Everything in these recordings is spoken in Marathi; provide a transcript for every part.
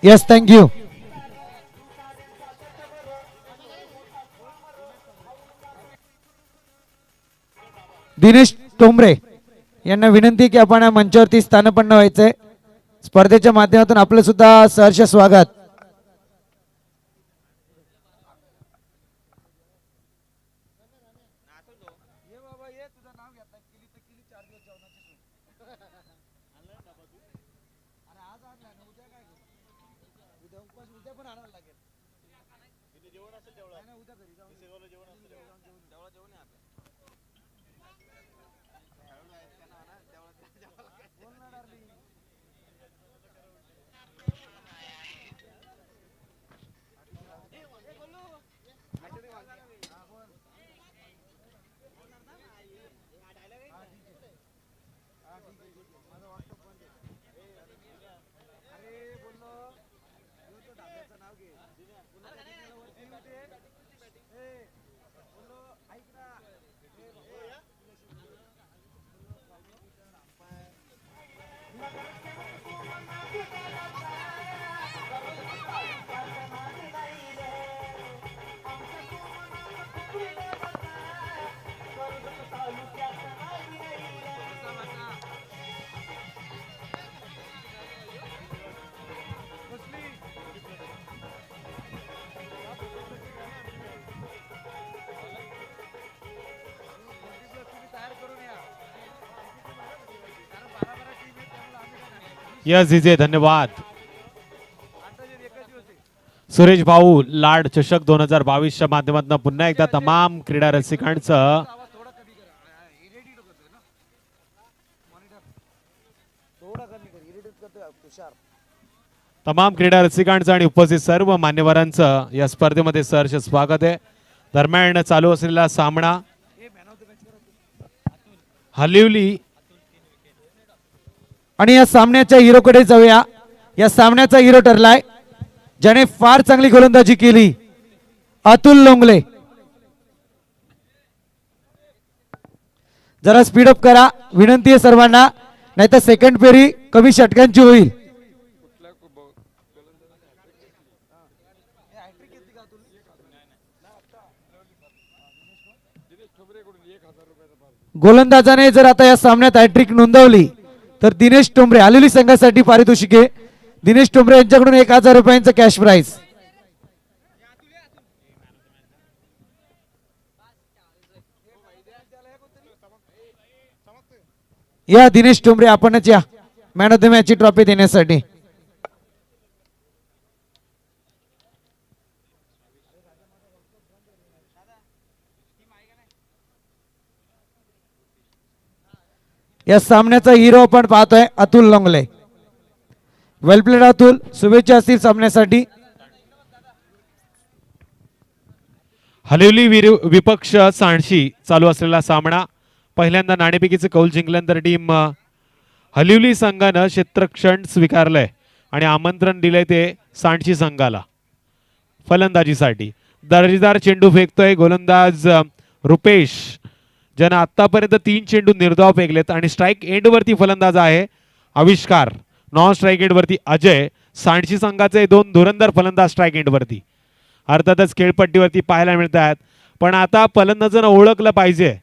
Yes thank you. दिनेश टोंबरे यांना विनंती की आपण मंचावरती स्थानपन्न व्हायचंय. स्पर्धेच्या माध्यमातून आपलं सुद्धा सहर्ष स्वागत. यस जीजे धन्यवाद. सुरेश भाऊ लाड चषक 2022 च्या माध्यमातून पुन्हा एकदा तमाम क्रीडा रसिकांचं आणि उपस्थित सर्व मान्यवरांचं या स्पर्धेमध्ये सहर्ष स्वागत आहे. दरम्यान चालू असलेला सामना हलिवली आणि या सामन्याच्या हिरोकडे जाऊया. या सामन्याचा हिरो ठरलाय ज्याने फार चांगली गोलंदाजी केली, अतुल लोंगले. जरा स्पीडअप करा विनंती आहे सर्वांना, नाहीतर सेकंड फेरी कमी षटकांची होईल. गोलंदाजाने जर आता या सामन्यात हॅट्रिक नोंदवली तर दिनेश टोंबरे आलेली संघासाठी पारितोषिके. दिनेश टोंबरे यांच्याकडून 1000 रुपयांचं कॅश प्राइज. या दिनेश टोंबरे आपणच या मॅन ऑफ द मॅच ची ट्रॉफी देण्यासाठी. या सामन्याचा हिरो आपण पाहतोय अतुल लोंगले. वेल प्लेड अतुल, शुभेच्छा असतील सामन्यासाठी. हलिवली विपक्ष सांडशी चालू असलेला सामना. पहिल्यांदा नाणेफेकीचे कौल जिंकल्यानंतर टीम हलिवली संघानं क्षेत्ररक्षण स्वीकारलंय आणि आमंत्रण दिलंय ते सांडशी संघाला फलंदाजीसाठी. दर्जेदार चेंडू फेकतोय गोलंदाज रुपेश, ज्यानं आतापर्यंत 3 चेंडू निर्धाव फेकलेत आणि स्ट्राईक एंड वरती फलंदाज आहे आविष्कार. नॉन स्ट्राईक एंड वरती अजय. सांडशी संघाचे 2 धुरंधर फलंदाज स्ट्राईक एंड वरती अर्थातच खेळपट्टीवरती पाहायला मिळत आहेत. पण आता फलंदाजांना ओळखलं पाहिजे.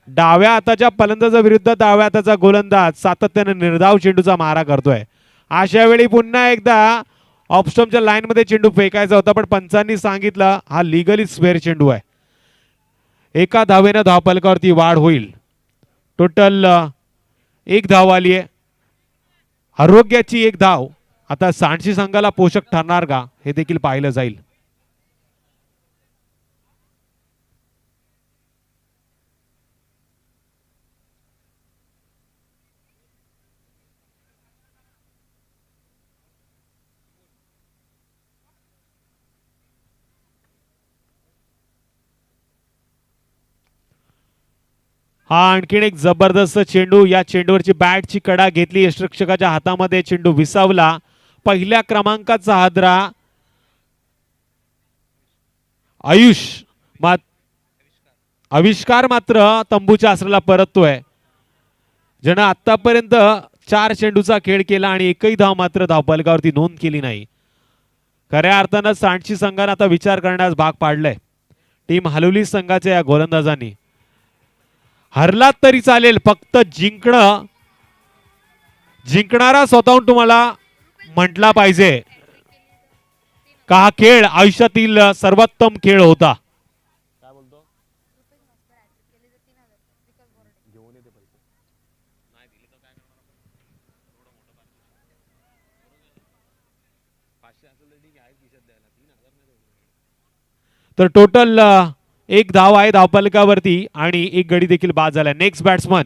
डाव्या हाताच्या फलंदाजाविरुद्ध डाव्या हाताचा गोलंदाज सातत्याने निर्धाव चेंडूचा मारा करतोय. अशा वेळी पुन्हा एकदा ऑफस्टम्पच्या लाईन मध्ये चेंडू फेकायचा होता, पण पंचांनी सांगितलं हा लिगली स्क्वेअर चेंडू आहे. एका धावेनं धावफलकावरती वाढ होईल. टोटल 1 धाव आली आहे. आरोग्याची 1 धाव आता सांडशी संघाला पोषक ठरणार का हे देखील पाहिलं जाईल. हा आणखीन एक जबरदस्त चेंडू. या चेंडूवरची बॅटची कडा घेतली यष्टिरक्षकाच्या हातामध्ये, चेंडू विसावला. पहिल्या क्रमांकाचा हादरा आविष्कार मात्र तंबूच्या आसराला परततोय, ज्यानं आतापर्यंत 4 चेंडूचा खेळ केला आणि एकही धाव मात्र धावफलकावरती नोंद केली नाही. खऱ्या अर्थानं सांडशी संघानं आता विचार करण्यास भाग पाडलाय. टीम हलवली संघाच्या या गोलंदाजांनी. हरलात तरी चालेल, फक्त जिंकणारा स्वतःहून तुम्हाला म्हटला पाहिजे का हा खेळ आयुष्यातील सर्वोत्तम खेळ होता. तर टोटल एक धाव आहे धावफलकावरती आणि एक गडी देखील बाद झाला. नेक्स्ट बॅट्समन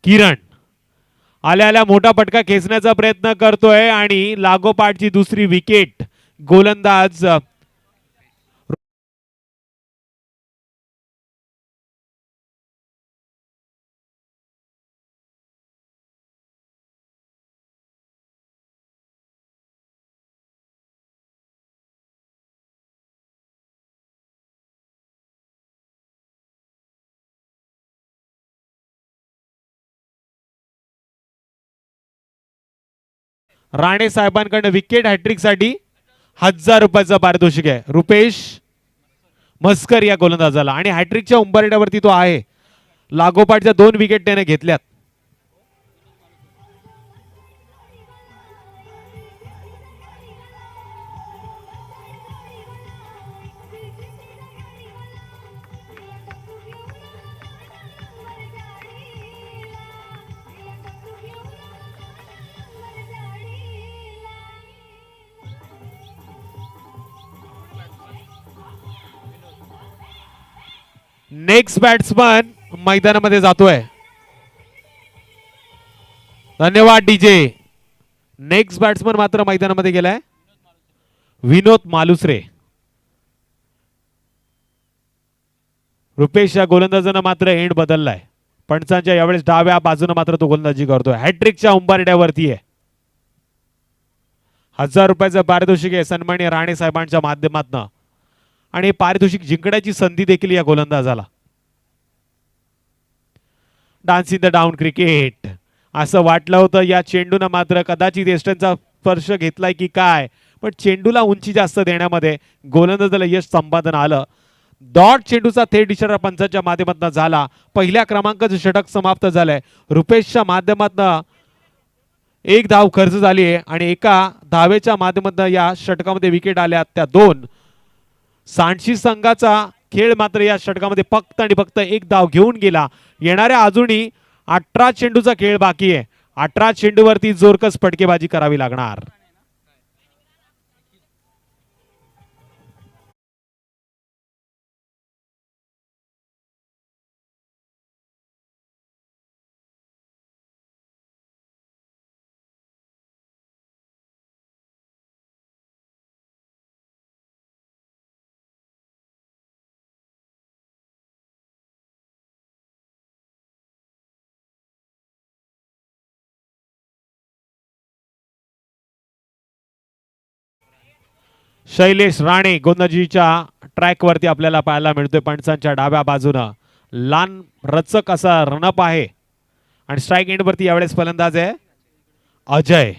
किरण आल्या मोठा फटका खेचण्याचा प्रयत्न करतोय आणि लागोपाठची दुसरी विकेट. गोलंदाज राणे साहेबांकडनं विकेट हॅट्रिक साठी 1000 रुपयाचं पारितोषिक आहे. रुपेश मस्कर या गोलंदाजाला आणि हॅट्रिकच्या उंबरठ्यावरती तो आहे. लागोपाठच्या 2 विकेट त्याने घेतल्यात. नेक्स्ट बॅट्समन मैदानामध्ये जातोय. धन्यवाद डीजे. नेक्स्ट बॅट्समन मात्र मैदानामध्ये गेलाय विनोद मालुसरे. रुपेश या गोलंदाजानं मात्र एंड बदललाय. पंचांच्या यावेळेस डाव्या बाजूने मात्र तो गोलंदाजी करतोय. हॅट्रिकच्या उंबरठ्यावरती आहे. 1000 रुपयाचं पारितोषिक आहे सन्माननीय राणे साहेबांच्या माध्यमातून आणि पारितोषिक जिंकण्याची संधी देखील या गोलंदाजाला. Dance in the down cricket असं वाटलं होतं या चेंडूनं मात्र कदाचित एस्टनचा स्पर्श घेतलाय की काय, पण चेंडूला उंची जास्त देण्यामध्ये गोलंदाजाला यश संपादन आलं. डॉट चेंडूचा थेट इशारा पंचाच्या माध्यमातून झाला. पहिल्या क्रमांकाचं षटक समाप्त झालंय. रुपेशच्या माध्यमातून एक धाव खर्च झाली आहे आणि एका धावेच्या माध्यमातून या षटकामध्ये विकेट आल्या त्या 2. सांडशी संघाचा खेळ मात्र या षटकामध्ये फक्त आणि फक्त एक धाव घेऊन गेला. येणाऱ्या अजूनही 18 चेंडूचा खेळ बाकी आहे. 18 चेंडूवरती जोरकस फटकेबाजी करावी लागणार. शैलेश राणे गोलंदाजीच्या ट्रॅकवरती आपल्याला पाहायला मिळतोय. पंचांच्या डाव्या बाजूनं लान रचक असा रनअप आहे आणि स्ट्राइक एंड वरती यावेळेस फलंदाज आहे अजय.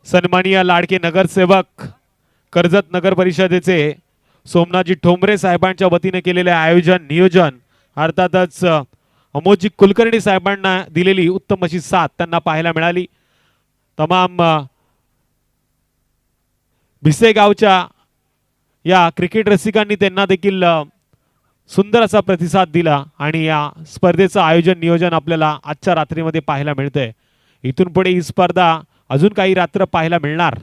सन्माननीय लाडके नगरसेवक कर्जत नगर परिषदेचे सोमनाथजी ठोंबरे साहेबांच्या वतीने केलेले आयोजन नियोजन अर्थातच अमोजी कुलकर्णी साहेबांना दिलेली उत्तम अशी साथ त्यांना पाहायला मिळाली. तमाम भिसे गावच्या या क्रिकेट रसिकांनी त्यांना देखील सुंदर असा प्रतिसाद दिला आणि या स्पर्धेचं आयोजन नियोजन आपल्याला आजच्या रात्रीमध्ये पाहायला मिळतंय. इथून पुढे ही स्पर्धा अजून काही रात्र पाहायला मिळणार.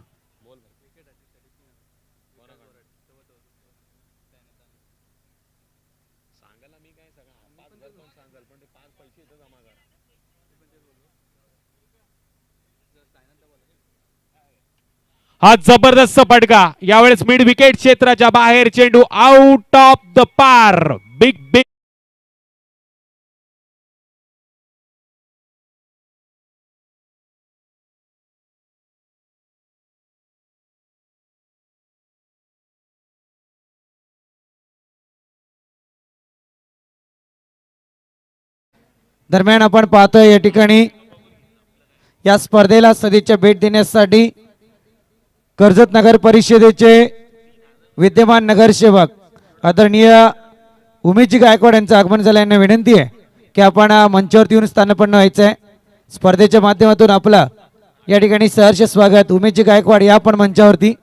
हा जबरदस्त फटका यावेळेस मिड विकेट क्षेत्राच्या बाहेर चेंडू आउट ऑफ द पार. बिग दरम्यान आपण पाहतोय या ठिकाणी या स्पर्धेला सदिच्छा भेट देण्यासाठी कर्जत नगर परिषदेचे विद्यमान नगरसेवक आदरणीय उमेशजी गायकवाड यांचं आगमन झालं. यांना विनंती आहे की आपण मंचावरती येऊन स्थानपन्न व्हायचं आहे. स्पर्धेच्या माध्यमातून आपलं या ठिकाणी सहर्ष स्वागत. उमेशजी गायकवाड या पण मंचावरती.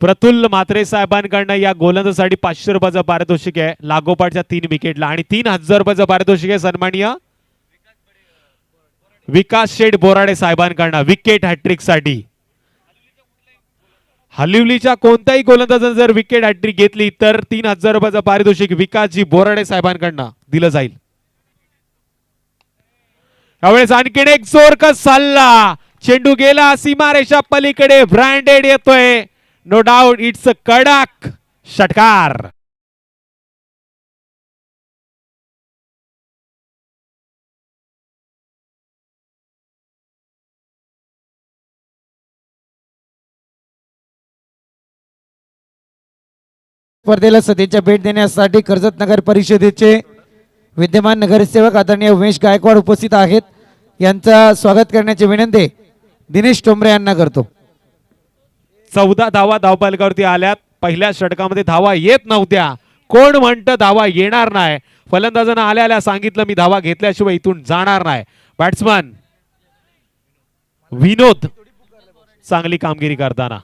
प्रफुल्ल म्हात्रे साहेबांकडनं या गोलंदाजासाठी 500 रुपयाचं पारितोषिक आहे लागोपाठच्या 3 विकेटला आणि 3000 रुपयाचं पारितोषिक आहे सन्माननीय विकास शेठ बोराडे साहेबांकडनं विकेट हॅट्रिक साठी. हलिवलीच्या कोणत्याही गोलंदाजाने जर विकेट हॅट्रिक घेतली तर 3000 रुपयाचं पारितोषिक विकासजी बोराडे साहेबांकडनं दिलं जाईल. यावेळेस आणखीन एक जोरकस सल्ला, चेंडू गेला सीमारेषा पलीकडे, ब्रँडेड येतोय. नो डाऊट इट्स अ कडक षटकार. स्पर्धेला सदिच्छा भेट देण्यासाठी कर्जत नगर परिषदेचे विद्यमान नगरसेवक आदरणीय उमेश गायकवाड उपस्थित आहेत. यांचं स्वागत करण्याची विनंती दिनेश टोंबरे यांना करतो. 14 धावा धावफलकावरती आल्यात. पहिल्या षटकामध्ये धावा येत नव्हत्या. कोण म्हणतं धावा येणार नाही? फलंदाजांना आल्या आल्या सांगितलं मी धावा घेतल्याशिवाय इथून जाणार नाही. बॅट्समन विनोद चांगली कामगिरी करताना.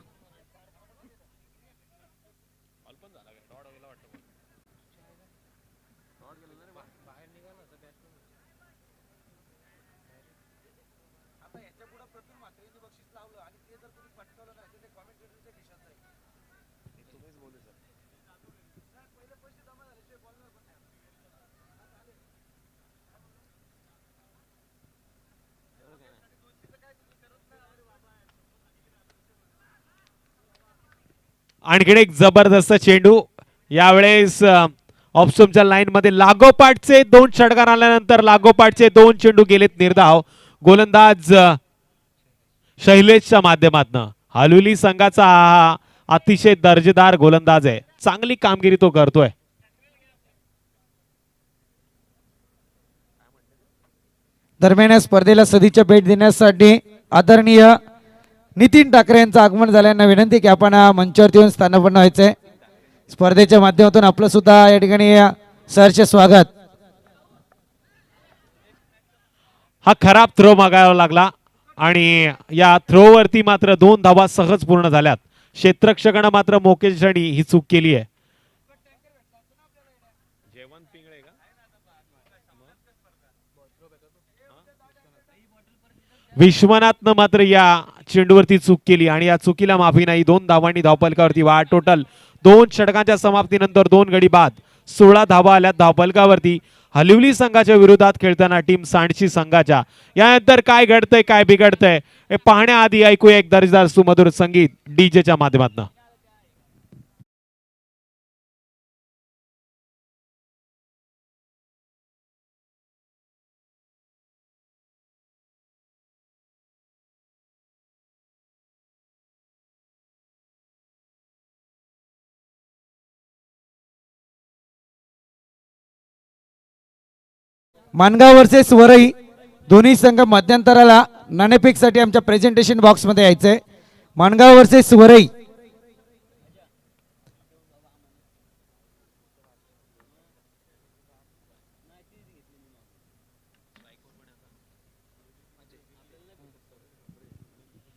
आणखीन एक जबरदस्त चेंडू. यावेळेस ऑप्शनच्या लाईन मध्ये लागोपाठचे 2 षटकार आल्यानंतर लागोपाठचे 2 चेंडू गेलेत निर्धाव. गोलंदाज शैलेशच्या माध्यमातून हलुली संघाचा हा अतिशय दर्जेदार गोलंदाज आहे. चांगली कामगिरी तो करतोय. दरम्यान या स्पर्धेला सदिच्छा भेट देण्यासाठी आदरणीय नितीन ठाकरे यांचं आगमन झाल्यानं विनंती की आपण मंचावरती येऊन स्थानापन्न व्हायचंय. स्पर्धेच्या माध्यमातून आपलं सुद्धा या ठिकाणी सहर्ष स्वागत. हा खराब थ्रो मागावा लागला आणि या थ्रोवरती मात्र 2 धावा सहज पूर्ण झाल्यात. क्षेत्ररक्षकानं मात्र मोकेश क्षणी ही चूक केली आहे. विश्वनाथनं मात्र या चेंडूवरती चूक केली आणि या चुकीला माफी नाही. 2 धावांनी धावफलकावरती वाढ. टोटल 2 षटकांच्या समाप्तीनंतर 2 गडी बाद 16 धावा आल्या धावफलकावरती. हलिवली संघाच्या विरोधात खेळताना टीम सांडशी संघाच्या. यानंतर काय घडतंय काय बिघडतंय हे पाहण्याआधी ऐकूया एक दर्जेदार सुमधुर संगीत डीजेच्या माध्यमातून. मानगाव वर्सेस वरई दोन्ही संघ मध्यंतराला नाणेफेकसाठी आमच्या प्रेझेंटेशन बॉक्स मध्ये यायचंय. Mangaon versus Varai.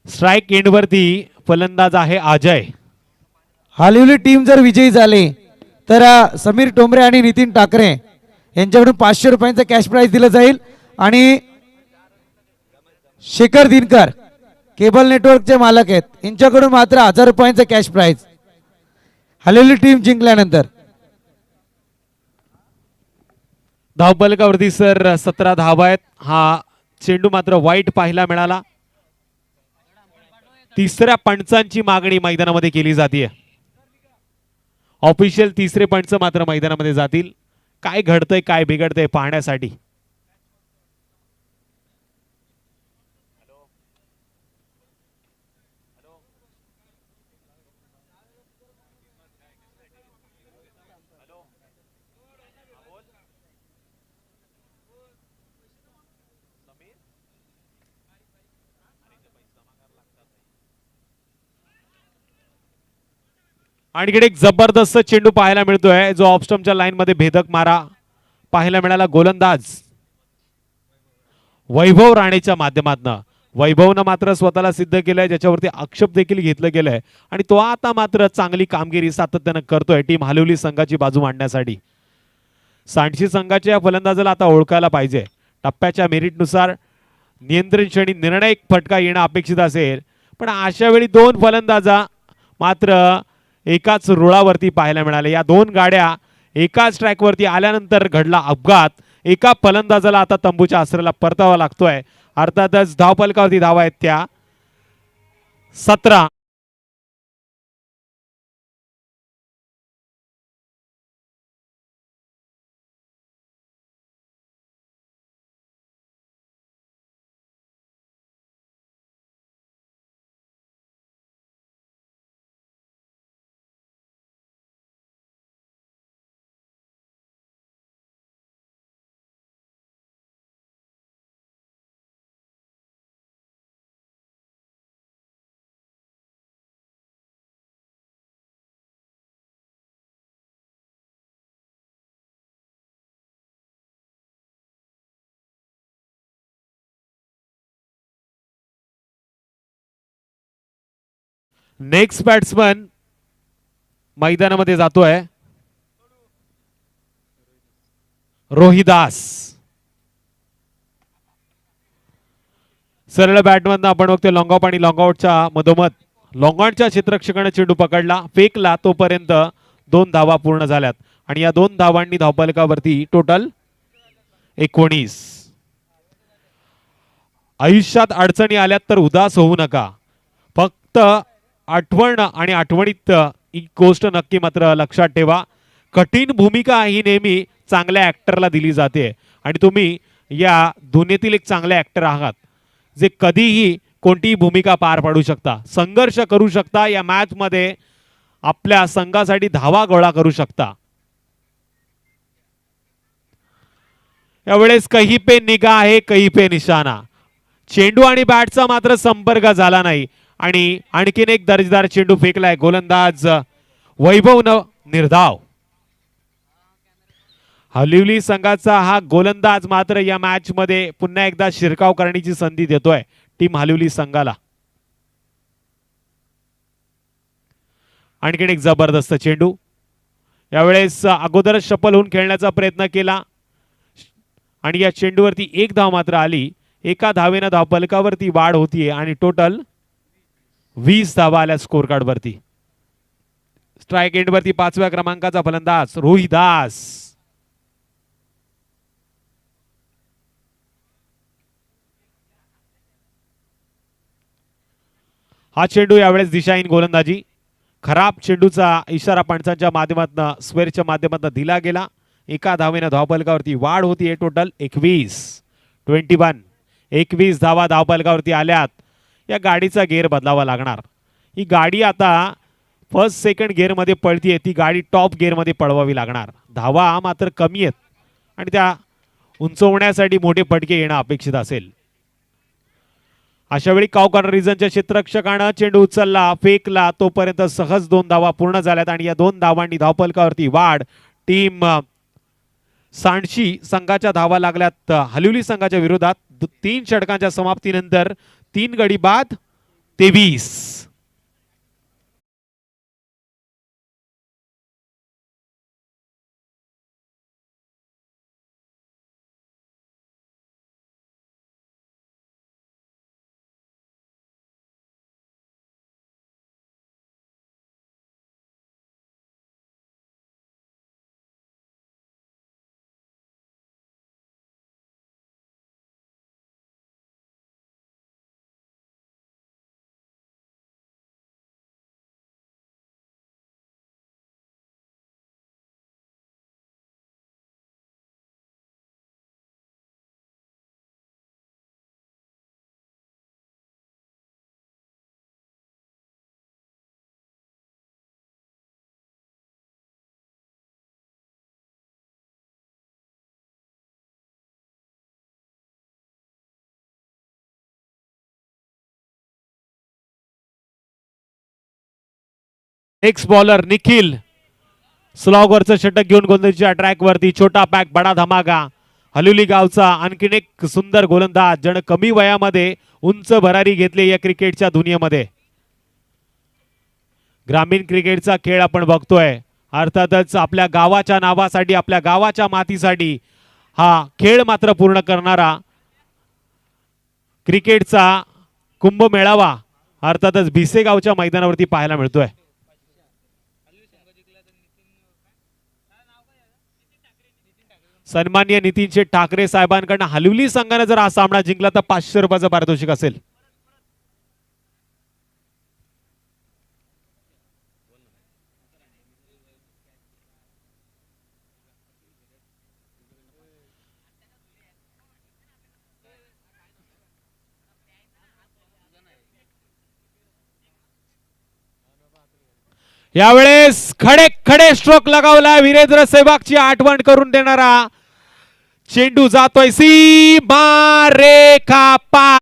Strike end वरती फलंदाज आहे अजय. हालिवली टीम जर विजयी झाले तर समीर टोंबरे आणि नितीन ठाकरे यांच्याकडून 500 रुपयांचं कॅश प्राइज दिलं जाईल आणि शेखर दिनकर केबल नेटवर्कचे मालक आहेत यांच्याकडून मात्र 1000 रुपयांचं कॅश प्राइज हालिवली टीम जिंकल्यानंतर. धावफलकावरती सर 17 धावा आहेत. हा चेंडू मात्र वाईट पाहायला मिळाला. तिसऱ्या पंचांची मागणी मैदानामध्ये केली जाते. ऑफिशियल तिसरे पंच मात्र मैदानामध्ये जातील. काय घडतंय काय बिघडतंय पाहण्यासाठी. आणखी एक जबरदस्त चेंडू पाहायला मिळतोय जो ऑफस्टमच्या लाईन मध्ये भेदक मारा पाहायला मिळाला. गोलंदाज वैभव राणेच्या माध्यमातून वैभवनं मात्र स्वतःला सिद्ध केलंय, ज्याच्यावरती आक्षेप देखील घेतलं गेलंय आणि तो आता मात्र चांगली कामगिरी सातत्यानं करतोय टीम हलिवली संघाची बाजू मांडण्यासाठी. सांडशी संघाच्या या फलंदाजाला आता ओळखायला पाहिजे. टप्प्याच्या मेरिटनुसार नियंत्रण श्रेणी निर्णायक फटका येणं अपेक्षित असेल, पण अशा वेळी दोन फलंदाजा मात्र एकाच रुळावरती पाहायला मिळाले. या दोन गाड्या एकाच ट्रॅकवरती आल्यानंतर घडला अपघात. एका फलंदाजाला आता तंबूच्या आसऱ्याला परतावा लागतोय. अर्थातच धावफलकावरती धावा आहेत त्या 17. नेक्स्ट बॅट्समन मैदानामध्ये जातोय रोहिदास. सरळ बॅटमधून आपण बघतोय लॉंग ऑफ आणि लॉंग आउटच्या मधोमध लॉंगॉनच्या क्षेत्ररक्षकाने चेंडू पकडला, फेकला, तोपर्यंत 2 धावा पूर्ण झाल्यात आणि या 2 धावांनी धावफलकावरती टोटल 19. आयुष्यात अडचणी आल्यात तर उदास होऊ नका, फक्त आठवण आणि आठवणीत ही गोष्ट नक्की मात्र लक्षात ठेवा. कठीण भूमिका ही नेहमी चांगल्या ऍक्टरला दिली जाते आणि तुम्ही या दुनियेतील एक चांगले ऍक्टर आहात जे कधीही कोणतीही भूमिका पार पाडू शकता, संघर्ष करू शकता, या मॅच मध्ये आपल्या संघासाठी धावा गोळा करू शकता. यावेळेस कहीं पे निगाह आहे कहीं पे निशाणा. चेंडू आणि बॅटचा मात्र संपर्क झाला नाही आणि आणखीन एक दर्जेदार चेंडू फेकलाय. गोलंदाज वैभवनं निर्धाव. हलिवली संघाचा हा गोलंदाज मात्र या मॅच मध्ये पुन्हा एकदा शिरकाव करण्याची संधी देतोय टीम हलिवली संघाला. आणखीन एक जबरदस्त चेंडू. यावेळेस अगोदरच शफल होऊन खेळण्याचा प्रयत्न केला आणि या चेंडूवरती एक धाव मात्र आली. एका धावेनं धावफलकावरती वाढ होतीये आणि टोटल 20 धावा आल्या स्कोर कार्ड वरती. स्ट्राइक एंड वरती 5व्या क्रमांकाचा फलंदाज रोहिदास. हा चेंडू यावेळेस दिशाहीन गोलंदाजी. खराब चेंडूचा इशारा पंचांच्या माध्यमातून स्क्वेअरच्या माध्यमातून दिला गेला. एका धावेनं धावफलकावरती वाढ होतीये. टोटल 21 धावा धावफलकावरती आल्यात. या गाडीचा गेअर बदलावा लागणार. ही गाडी आता फर्स्ट सेकंड गिअर मध्ये पळतीये, ती गाडी टॉप गिअर मध्ये पळवावी लागणार. धावा मात्र कमी आहेत आणि त्या उंचवण्यासाठी मोठे फटके येणं अपेक्षित असेल. अशा वेळी कॉर्नर रिजनच्या क्षेत्ररक्षकानं चेंडू उचलला, फेकला, तोपर्यंत सहज 2 धावा पूर्ण झाल्यात आणि या 2 धावांनी धावफलकावरती वाढ. टीम सांडशी संघाच्या धावा लागल्यात हलिवली संघाच्या विरोधात. 3 षटकांच्या समाप्तीनंतर 3 गडी बाद 23. एक्स बॉलर निखिल स्लॉगवरचं षटक घेऊन गोलंदाजीच्या ट्रॅक वरती. छोटा पॅक बडा धमाका. हलुली गावचा आणखीन एक सुंदर गोलंदाज ज्यानं कमी वयामध्ये उंच भरारी घेतली या क्रिकेटच्या दुनियेमध्ये. ग्रामीण क्रिकेटचा खेळ आपण बघतोय. अर्थातच आपल्या गावाच्या नावासाठी आपल्या गावाच्या मातीसाठी हा खेळ मात्र पूर्ण करणारा क्रिकेटचा कुंभमेळावा अर्थातच भिसेगावच्या मैदानावरती पाहायला मिळतोय. सन्माननीय नितीनशे ठाकरे साहेबांकडून हलवली संघाने जर हा सामना जिंकला तर 500 रुपयाचं पारितोषिक असेल. यावेळेस खडे खडे स्ट्रोक लगावला. वीरेंद्र सेहवागची आठवण करून देणारा चेंडू जातोय सीमा रेखा पार.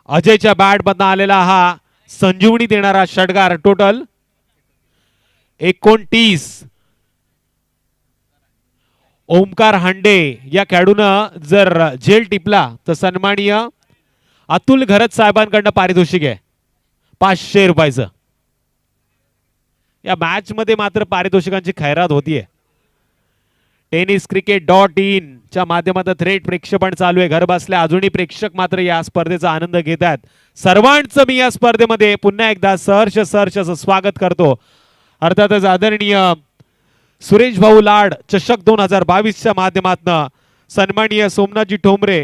अजयच्या बॅट मधनं आलेला हा संजीवनी देणारा षटकार. टोटल 29. ओमकार हांडे या खेळाडूनं जर झेल टिपला तर सन्माननीय अतुल घरत साहेबांकडनं पारितोषिक आहे 500 रुपयाचं. या मॅच मध्ये मात्र पारितोषिकांची खैरात होतीये. tenniscricket.in च्या माध्यमातून थेट प्रेक्षेपण चालू आहे. घर बसल्या अजूनही प्रेक्षक मात्र या स्पर्धेचा आनंद घेत आहेत. सर्वांचं मी या स्पर्धेमध्ये पुन्हा एकदा सहर्ष स्वागत करतो. अर्थातच आदरणीय सुरेश भाऊ लाड चषक 2022 च्या माध्यमातून सन्माननीय सोमनाथजी ठोंबरे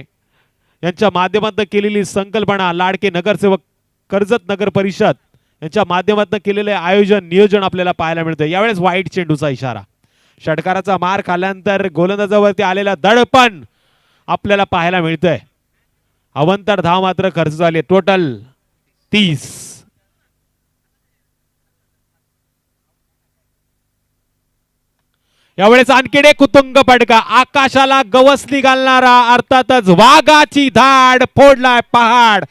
यांच्या माध्यमातून केलेली संकल्पना, लाडके नगरसेवक कर्जत नगर परिषद यांच्या माध्यमातून केलेले आयोजन नियोजन आपल्याला पाहायला मिळतं. यावेळेस वाईट चेंडूचा इशारा. षटकाराचा मार खाल्यानंतर गोलंदाजावरती आलेला दडपण आपल्याला पाहायला मिळतंय. अवंतर धाव मात्र खर्च झाले. टोटल 30. यावेळेस आणखी एक कुतुंग फटका. आकाशाला गवसणी घालणारा अर्थातच वाघाची धाड फोडलाय पहाड.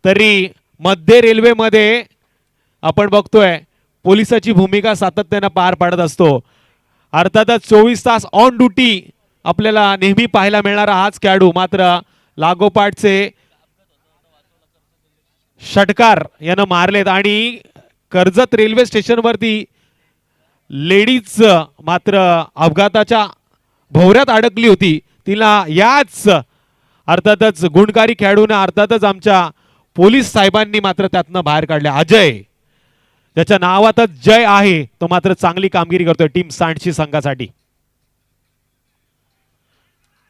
तरी मध्य रेल्वेमध्ये आपण बघतोय पोलिसाची भूमिका सातत्याने पार पाडत असतो. अर्थातच 24 तास ऑन ड्युटी आपल्याला नेहमी पाहायला मिळणारा हाच खेळाडू मात्र लागोपाठचे षटकार यानं मारलेत आणि कर्जत रेल्वे स्टेशन वरती लेडीज मात्र अपघाताच्या भोवऱ्यात अडकली होती. तिला याच अर्थातच गुणकारी खेळाडूने अर्थातच आमच्या पोलीस साहेबांनी मात्र त्यातनं बाहेर काढले. अजय ज्याच्या नावातच जय आहे तो मात्र चांगली कामगिरी करतोय टीम सांडशी संघासाठी.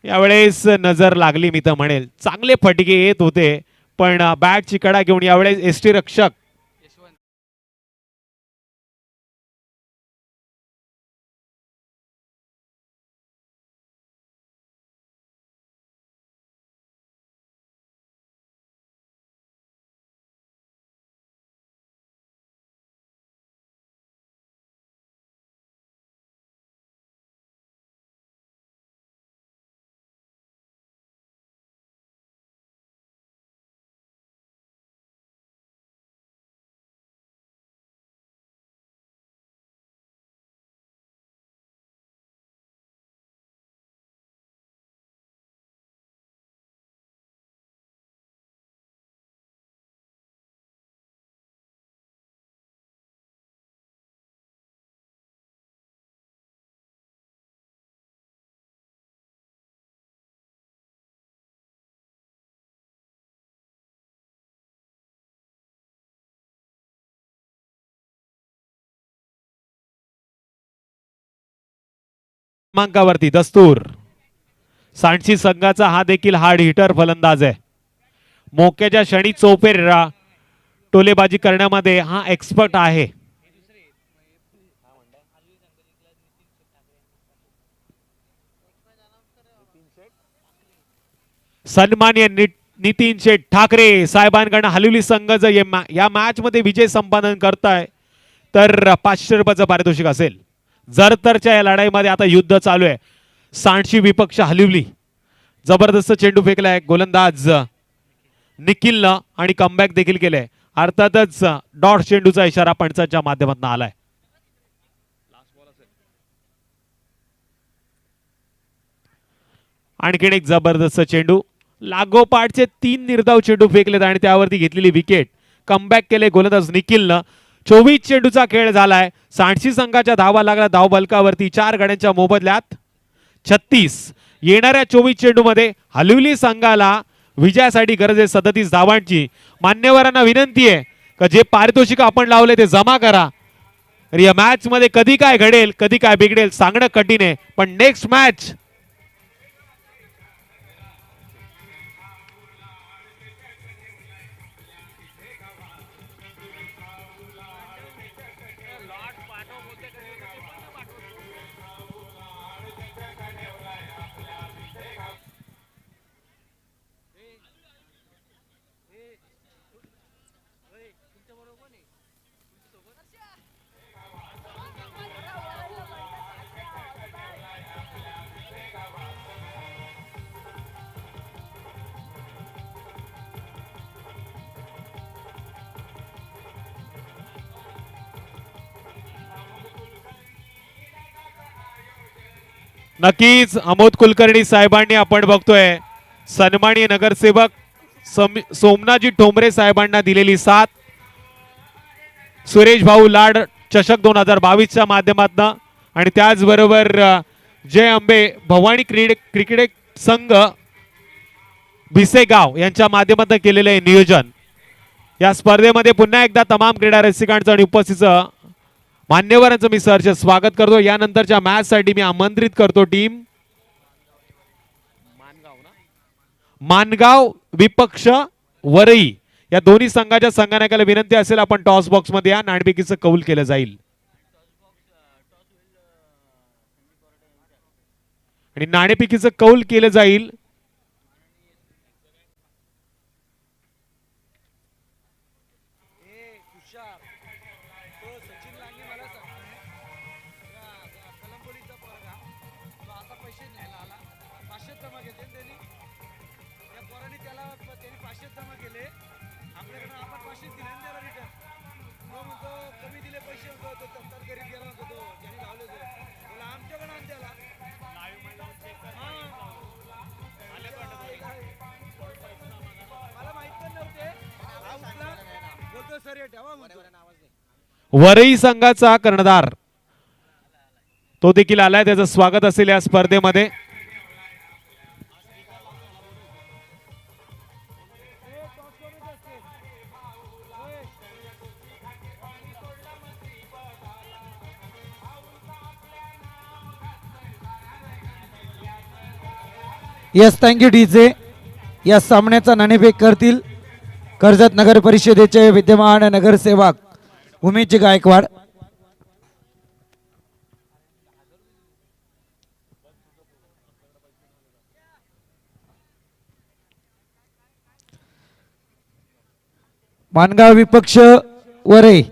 यावेळेस नजर लागली मी तर म्हणेल. चांगले फटके येत होते पण बॅटची कडा घेऊन यावेळेस एसटी रक्षक क्रमांकावरती दस्तूर. सांडशी संघाचा हा देखील हार्ड हिटर फलंदाज आहे. मोक्याच्या क्षणी चौफेर टोलेबाजी करण्यामध्ये हा एक्सपर्ट आहे. सन्मान्य नितीन शेठ ठाकरे साहेबांकडून हलिवली संघ जर या मॅच मध्ये विजय संपादन करताय तर 500 रुपयाचं पारितोषिक असेल. जर तरच्या या लढाईमध्ये आता युद्ध चालू आहे. सांडशी विपक्ष हलिवली. जबरदस्त चेंडू फेकलाय गोलंदाज निखिलनं आणि कमबॅक देखील केलंय. अर्थातच डॉट चेंडूचा इशारा पंचांच्या माध्यमातून आलाय. आणखीन एक जबरदस्त चेंडू. लागोपाठचे 3 निर्धाव चेंडू फेकलेत आणि त्यावरती घेतलेली विकेट. कमबॅक केले गोलंदाज निखिलनं. 24 चेंडूचा खेळ झालाय. सांडशी संघाच्या धावा लागला धाव बलकावरती 4 गड्यांच्या मोबदल्यात 36. येणाऱ्या 24 चेंडूमध्ये हलिवली संघाला विजयासाठी गरज आहे 37 धावांची. मान्यवरांना विनंती आहे का जे पारितोषिक आपण लावले ते जमा करा. या मॅच मध्ये कधी काय घडेल कधी काय बिघडेल सांगणं कठीण आहे. पण नेक्स्ट मॅच नक्कीच अमोद कुलकर्णी साहेबांनी आपण बघतोय सन्माननीय नगरसेवक सोमनाथजी ठोंबरे साहेबांना दिलेली साथ. सुरेश भाऊ लाड चषक 2022 च्या माध्यमातून आणि त्याचबरोबर जय अंबे भवानी क्रिकेट संघ भिसेगाव यांच्या माध्यमातून केलेले आहे नियोजन. या स्पर्धेमध्ये पुन्हा एकदा तमाम क्रीडा रसिकांचं आणि उपस्थितीचं मान्यवरांचं मी सहर्ष स्वागत करतो. यानंतरच्या मॅच साठी मी आमंत्रित करतो टीम मानगाव विपक्ष वरई. या दोन्ही संघाच्या संघनायकाला विनंती असेल आपण टॉस बॉक्स मध्ये या. नाणेफेकीचं कौल केलं जाईल आणि नाणेफेकीचं कौल केलं जाईल. वरई संघाचा कर्णधार तो देखील आलाय. त्याचं स्वागत असेल या स्पर्धेमध्ये. Yes thank you DJ. या सामन्याचा नाणेफेक करतील कर्जत नगर परिषदेचे विद्यमान नगरसेवक उमेशजी गायकवाड. मानगाव विपक्ष वरई.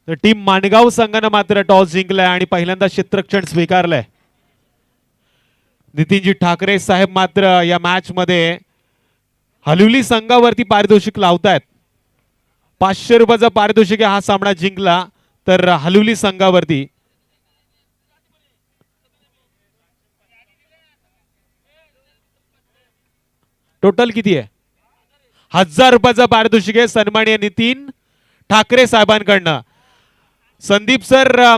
तर टीम मानगाव संघानं मात्र टॉस जिंकलाय आणि पहिल्यांदा क्षेत्ररक्षण स्वीकारलंय. नितीनजी ठाकरे साहेब मात्र या मॅच मध्ये हलुली संघावरती पारितोषिक लावतायत. 500 रुपयाचा पारितोषिक आहे हा सामना जिंकला तर हलुली संघावरती. टोटल किती आहे? 1000 रुपयाचा पारितोषिक आहे सन्माननीय नितीन ठाकरे साहेबांकडनं. संदीप सर,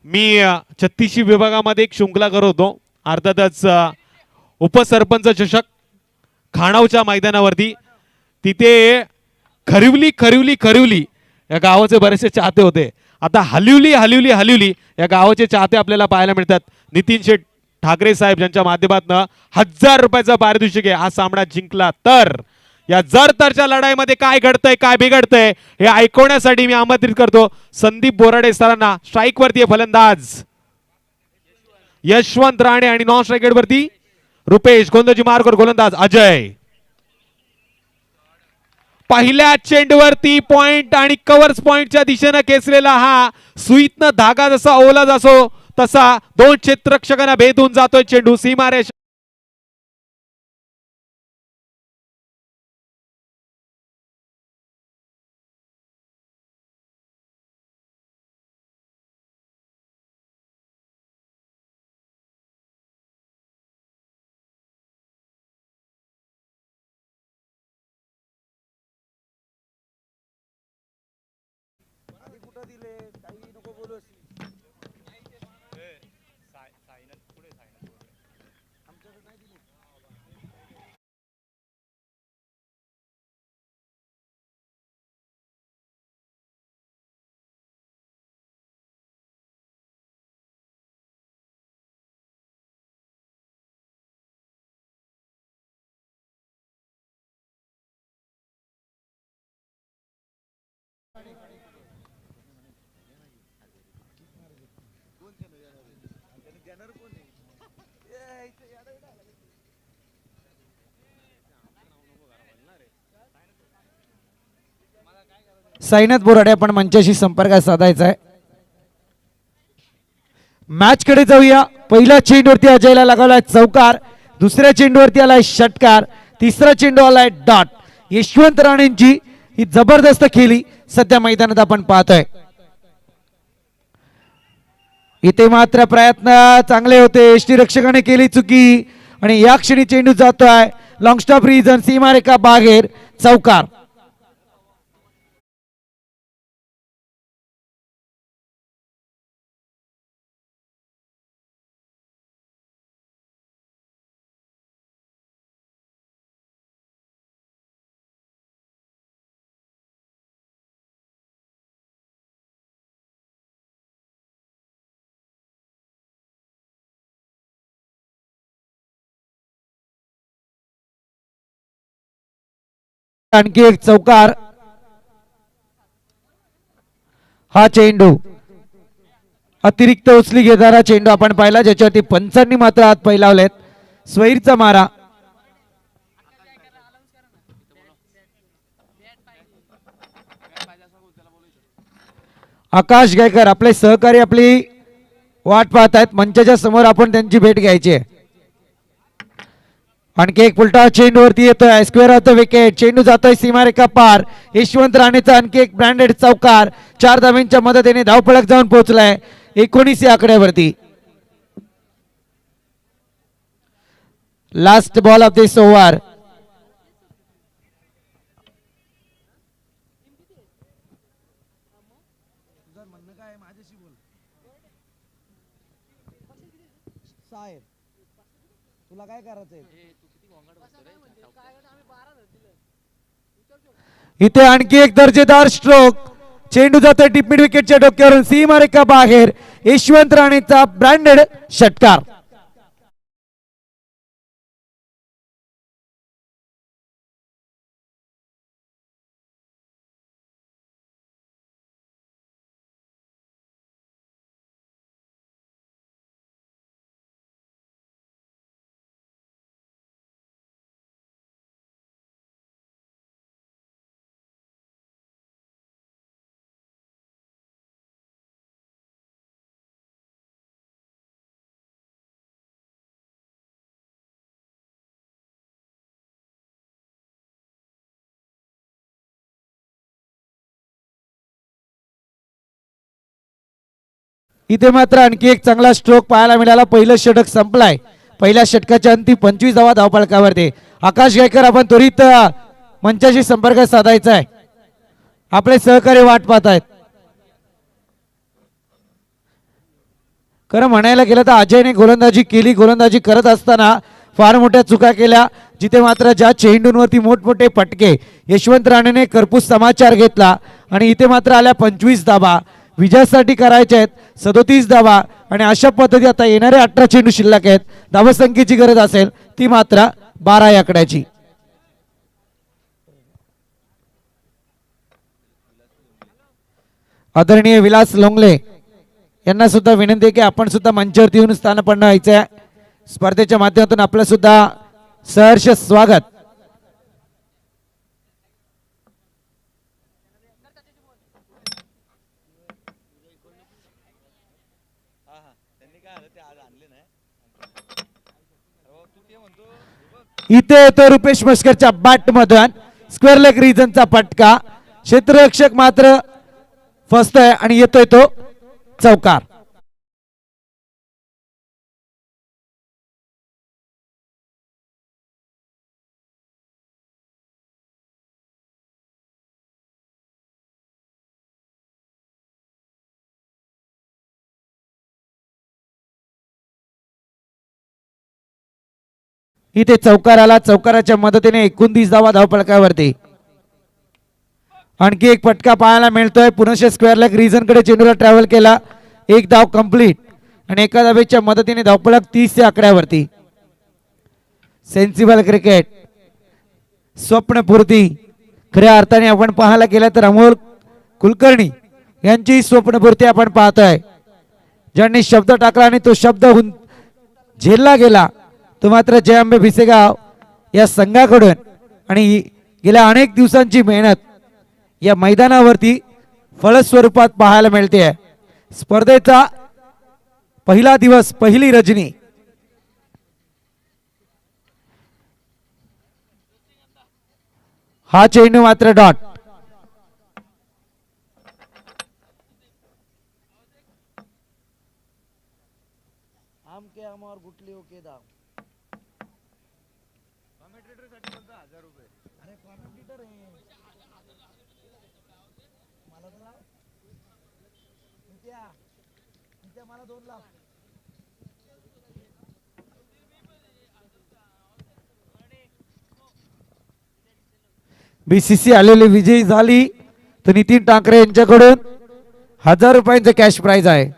मी 36 विभागामध्ये एक शृंखला करत होतो. अर्थातच उपसरपंच चषक खाणावच्या मैदानावरती. तिथे खरिवली खरिवली खरिवली या गावाचे बरेचसे चाहते होते. आता हलिवली हलिवली हलिवली या गावाचे चाहते आपल्याला पाहायला मिळतात. नितीन शेठ ठाकरे साहेब यांच्या माध्यमातून 1000 रुपयाचा पारितोषिक आहे. हा सामना जिंकला तर या जर तरच्या लढाईमध्ये काय घडतंय काय बिघडतंय हे ऐकवण्यासाठी मी आमंत्रित करतो संदीप बोराडे सरांना. स्ट्राईक वरती फलंदाज यशवंत राणे आणि नॉन स्ट्राईक वरती रुपेश. गोंदजी मार्गवर गोलंदाज अजय. पहिल्या चेंडूवरती पॉइंट आणि कव्हर्स पॉइंटच्या दिशेने खेचलेला हा सुईतनं धागा जसा ओला जातो तसा दोन क्षेत्ररक्षकांना भेदून जातोय चेंडू सीमारेष. साईनाथ बोराडे आपण मंचाशी संपर्क साधायचा आहे. मॅच कडे जाऊया. पहिल्या चेंडूवरती अजयला लागलाय चौकार. दुसऱ्या चेंडूवरती आलाय षटकार. तिसरा चेंडू आलाय डॉट. यशवंत राणेंची ही जबरदस्त खेळी सध्या मैदानात आपण पाहतोय. इथे मात्र प्रयत्न चांगले होते. यष्टीरक्षकाने केली चुकी आणि या क्षणी चेंडू जातोय लॉंग स्टॉप रिजन सीमारेखा बाहेर. चौकार. आणखी एक चौकार. हा चेंडू अतिरिक्त उचली घेणारा चेंडू आपण पाहिला ज्याच्यावरती पंचांनी मात्र हात पै लावलेत. स्वैरचा मारा. आकाश गायकर आपले सहकारी आपली वाट पाहत आहेत. मंचाच्या समोर आपण त्यांची भेट घ्यायची आहे. आणखी एक पुलटा चेंडूवरती येतोय. Square of the wicket. चेंडू जातोय सीमारेखा पार. यशवंत राणेचा आणखी एक ब्रँडेड चौकार. 4 धावांच्या मदतीने धावफलक जाऊन पोहोचलाय 19 या आकड्यावरती. Last ball of this over. तुला काय करायचंय? इथे आणखी एक दर्जेदार स्ट्रोक. चेंडू जातोय टिप मिड विकेटच्या डोक्यावरून सीमारेखा बाहेर. यशवंत राणेचा ब्रँडेड षटकार. इथे मात्र आणखी एक चांगला स्ट्रोक पाहायला मिळाला. पहिलं षटक संपलाय. पहिल्या षटकाच्या अंती 25 धावा धावफलकावरती. आकाश गायकर आपण त्वरित मंचाशी संपर्क साधायचा आहे. आपले सहकारी वाट पाहत आहेत. खरं म्हणायला गेलं तर अजयने गोलंदाजी केली. गोलंदाजी करत असताना फार मोठ्या चुका केल्या. जिथे मात्र ज्या चेंडूंवरती मोठमोठे फटके यशवंत राणेने करपूस समाचार घेतला आणि इथे मात्र आल्या 25 धावा विजयासाठी करायच्या आहेत. 37 धावा आणि अशा पद्धती आता येणारे 18 चेंडू शिल्लक आहेत. धावसंख्येची गरज असेल ती मात्र 12 या आकड्याची. आदरणीय विलास लोंगले यांना सुद्धा विनंती आहे की आपण सुद्धा मंचावरती येऊन स्थानपन्न व्हायचं आहे. स्पर्धेच्या माध्यमातून आपलं सुद्धा सहर्ष स्वागत. इथे येतो रुपेश मस्करच्या बॅट मधून स्क्वेअर लेग रिजनचा फटका. क्षेत्ररक्षक मात्र फसतोय आणि येतोय तो चौकार. इथे चौकार आला. चौकाराच्या मदतीने 29 धावा धावफलकावरती. आणखी एक फटका पाहायला मिळतोय. पुनश्च स्क्वेअर लेग रिजन कडे चेंडूला ट्रॅव्हल केला. एक धाव कंप्लीट आणि एका धावेच्या मदतीने धावफलक 30 या आकड्यावरती. सेन्सिबल क्रिकेट स्वप्नपूर्ती खऱ्या अर्थाने आपण पाहायला गेलं तर अमोल कुलकर्णी यांची स्वप्नपूर्ती आपण पाहतोय. ज्यांनी शब्द टाकला आणि तो शब्द झेलला गेला तो मात्र जय अंबे भिसेगाव या संघाकडून आणि गेल्या अनेक दिवसांची मेहनत या मैदानावरती फलस्वरूपात पाहायला मिळते. स्पर्धेचा पहिला दिवस पहिली रजनी. हा चेंडू मात्र डॉट. बीसीसी आलेली विजयी झाली तर नितीन टाकरे यांच्याकडून 1000 रुपयांचं कॅश प्राइज आहे.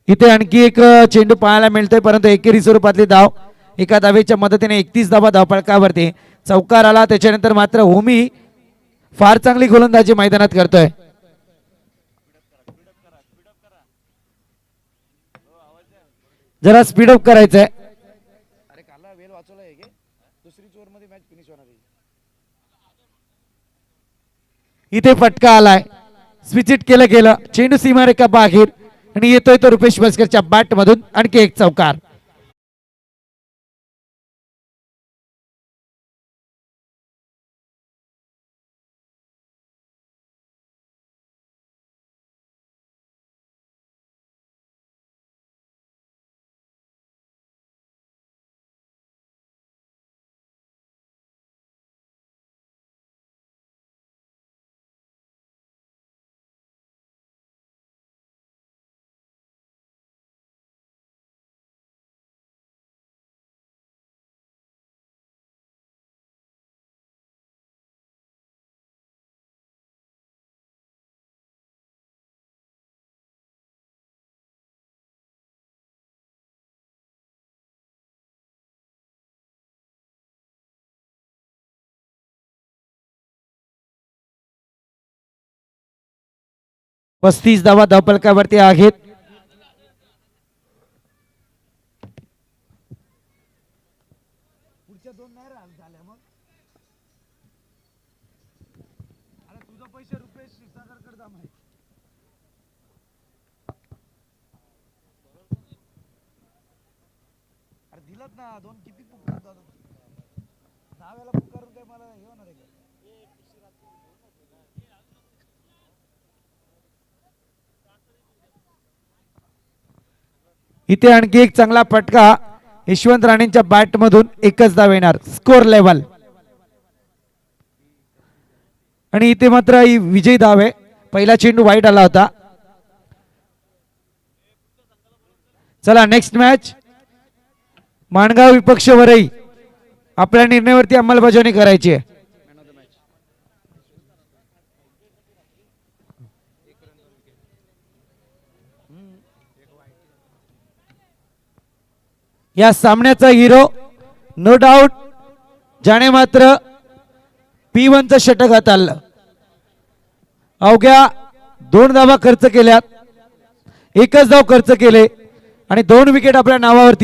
इथे आणखी एक चेंडू पाहायला मिळतोय परंतु एकेरी स्वरूपातली धाव. एका धावेच्या मदतीने 31 धावा धावफलकावरती. चौकार आला त्याच्यानंतर मात्र होमी फार चांगली गोलंदाजी मैदानात करतोय. जरा स्पीडअप करायचंय. इथे फटका आलाय. स्विच इट केलं गेलं. चेंडू सीमारेखा बाहेर आणि येतोय तो रुपेश मस्करच्या बॅट मधून आणखी एक चौकार. पस्तीस धावा धावफलकावरती आहेत. इथे आणखी एक चांगला फटका यशवंत राणेंच्या बॅट मधून एकच धाव येणार. Score level. आणि इथे मात्र ही विजयी धाव आहे. पहिला चेंडू वाईट आला होता. चला नेक्स्ट मॅच. माणगाव विपक्ष वरई. आपल्या निर्णयावरती अंमलबजावणी करायची आहे. या सामन्याचा हिरो नो डाऊट ज्याने मात्र P1चं षटक हाताळलं. अवघ्या 2 धावा खर्च केल्यात. एकच धाव खर्च केले आणि 2 विकेट आपल्या नावावरती